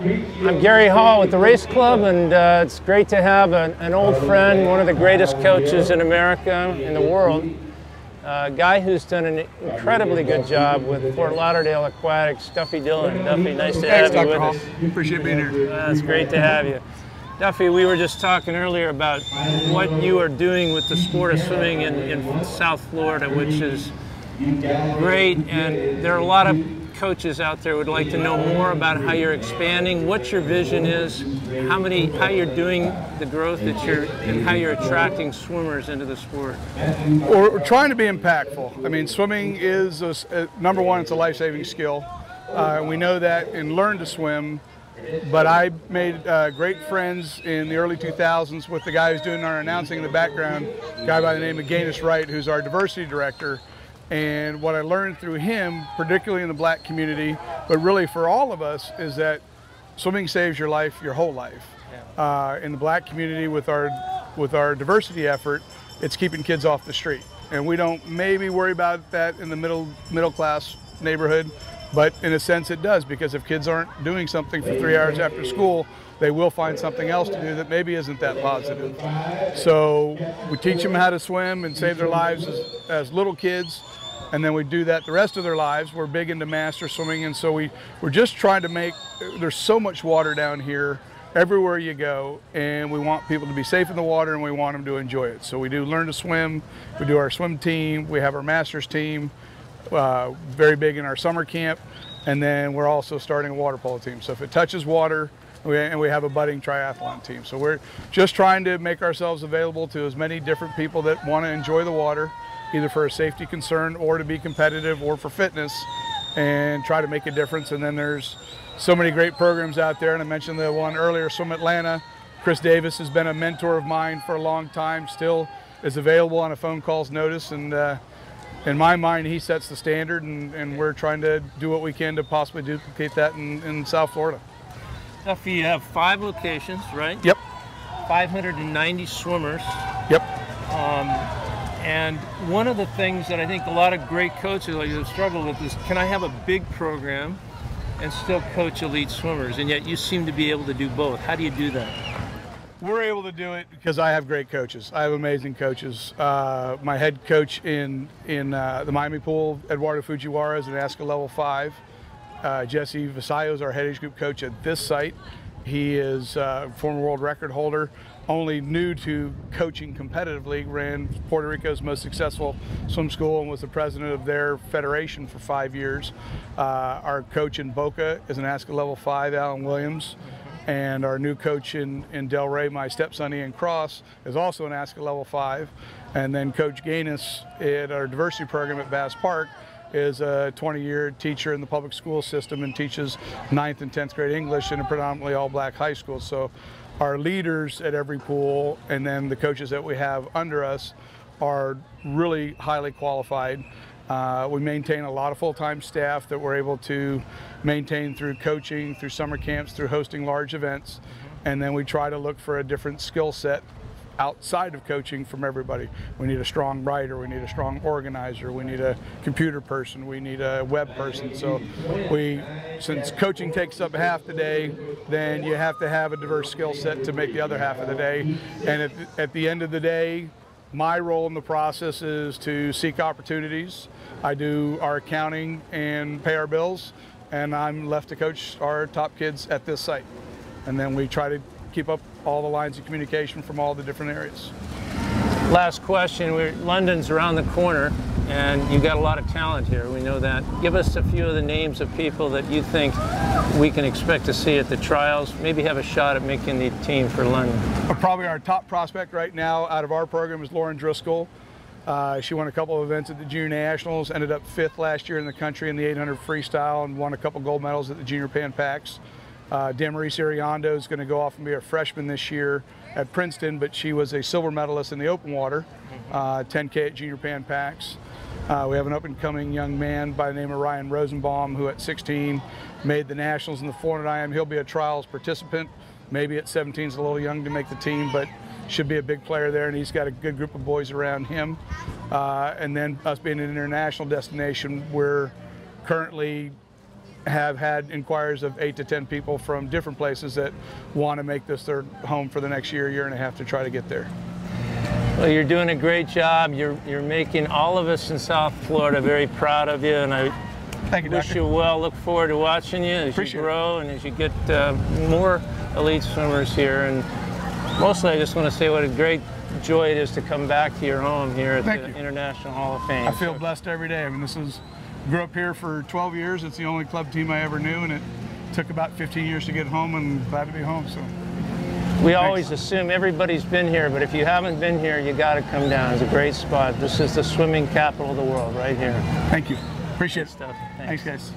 I'm Gary Hall with the Race Club, and it's great to have an old friend, one of the greatest coaches in America, in the world, a guy who's done an incredibly good job with Fort Lauderdale Aquatics, Duffy Dillon. Duffy, nice to have you with us. Appreciate being here. It's great to have you. Duffy, we were just talking earlier about what you are doing with the sport of swimming in South Florida, which is great, and there are a lot of coaches out there who would like to know more about how you're expanding, what your vision is, how you're doing the growth and how you're attracting swimmers into the sport. Well, we're trying to be impactful. I mean, swimming is, number one, it's a life-saving skill. We know that and learn to swim, but I made great friends in the early 2000s with the guy who's doing our announcing in the background, a guy by the name of Gainus Wright, who's our diversity director. And what I learned through him, particularly in the black community, but really for all of us, is that swimming saves your life, your whole life. In the black community, with our diversity effort, it's keeping kids off the street. And we don't maybe worry about that in the middle class neighborhood, but in a sense it does, because if kids aren't doing something for 3 hours after school, they will find something else to do that maybe isn't that positive. So we teach them how to swim and save their lives as little kids, and then we do that the rest of their lives. We're big into master swimming, and so we're just trying to make, there's so much water down here everywhere you go, and we want people to be safe in the water, and we want them to enjoy it. So we do learn to swim, we do our swim team, we have our masters team, very big in our summer camp, and then we're also starting a water polo team. So if it touches water, and we have a budding triathlon team. So we're just trying to make ourselves available to as many different people that want to enjoy the water, either for a safety concern or to be competitive or for fitness, and try to make a difference. And then there's so many great programs out there, and I mentioned the one earlier, Swim Atlanta. Chris Davis has been a mentor of mine for a long time, still is available on a phone call's notice, and in my mind, he sets the standard, and we're trying to do what we can to possibly duplicate that in South Florida. Duffy, you have 5 locations, right? Yep. 590 swimmers. Yep. And one of the things that I think a lot of great coaches like have struggled with is, can I have a big program and still coach elite swimmers? And yet you seem to be able to do both. How do you do that? We're able to do it because I have great coaches. I have amazing coaches. My head coach in the Miami pool, Eduardo Fujiwara, is an ASCA level 5. Jesse Vasallo is our head age group coach at this site. He is a former world record holder, only new to coaching competitively, ran Puerto Rico's most successful swim school and was the president of their federation for 5 years. Our coach in Boca is an ASCA level 5, Alan Williams. And our new coach in Delray, my stepson Ian Cross, is also an ASCA level 5. And then Coach Gainus at our diversity program at Bass Park is a 20-year teacher in the public school system and teaches 9th and 10th grade English in a predominantly all-black high school. So our leaders at every pool, and then the coaches that we have under us, are really highly qualified. We maintain a lot of full-time staff that we're able to maintain through coaching, through summer camps, through hosting large events, and then we try to look for a different skill set outside of coaching from everybody. We need a strong writer, we need a strong organizer, we need a computer person, we need a web person. So since coaching takes up half the day, then you have to have a diverse skill set to make the other half of the day. And at the end of the day, my role in the process is to seek opportunities. I do our accounting and pay our bills, and I'm left to coach our top kids at this site. And then we try to keep up all the lines of communication from all the different areas. Last question. London's around the corner, and you've got a lot of talent here. We know that. Give us a few of the names of people that you think we can expect to see at the trials, maybe have a shot at making the team for London. Probably our top prospect right now out of our program is Lauren Driscoll. She won a couple of events at the Junior Nationals, ended up 5th last year in the country in the 800 freestyle, and won a couple gold medals at the Junior Pan Pacs. Damaris Ariando is going to go off and be a freshman this year at Princeton, but she was a silver medalist in the open water, 10K at Junior Pan Pacs. We have an up-and-coming young man by the name of Ryan Rosenbaum, who at 16 made the Nationals in the 400 IM. He'll be a trials participant. Maybe at 17 is a little young to make the team, but should be a big player there, and he's got a good group of boys around him. And then us being an international destination, we're currently have had inquiries of 8 to 10 people from different places that want to make this their home for the next year and a half to try to get there. Well, you're doing a great job. You're making all of us in South Florida very proud of you, and I Thank you, wish Doctor. you well. Look forward to watching you as Appreciate you grow and as you get more elite swimmers here. And mostly, I just want to say what a great joy it is to come back to your home here at the International Hall of Fame. I feel blessed every day. I mean, grew up here for 12 years. It's the only club team I ever knew, and it took about 15 years to get home, and glad to be home. So. We always assume everybody's been here, but if you haven't been here, you got to come down. It's a great spot. This is the swimming capital of the world right here. Thank you. Appreciate it. Stuff. Thanks, guys.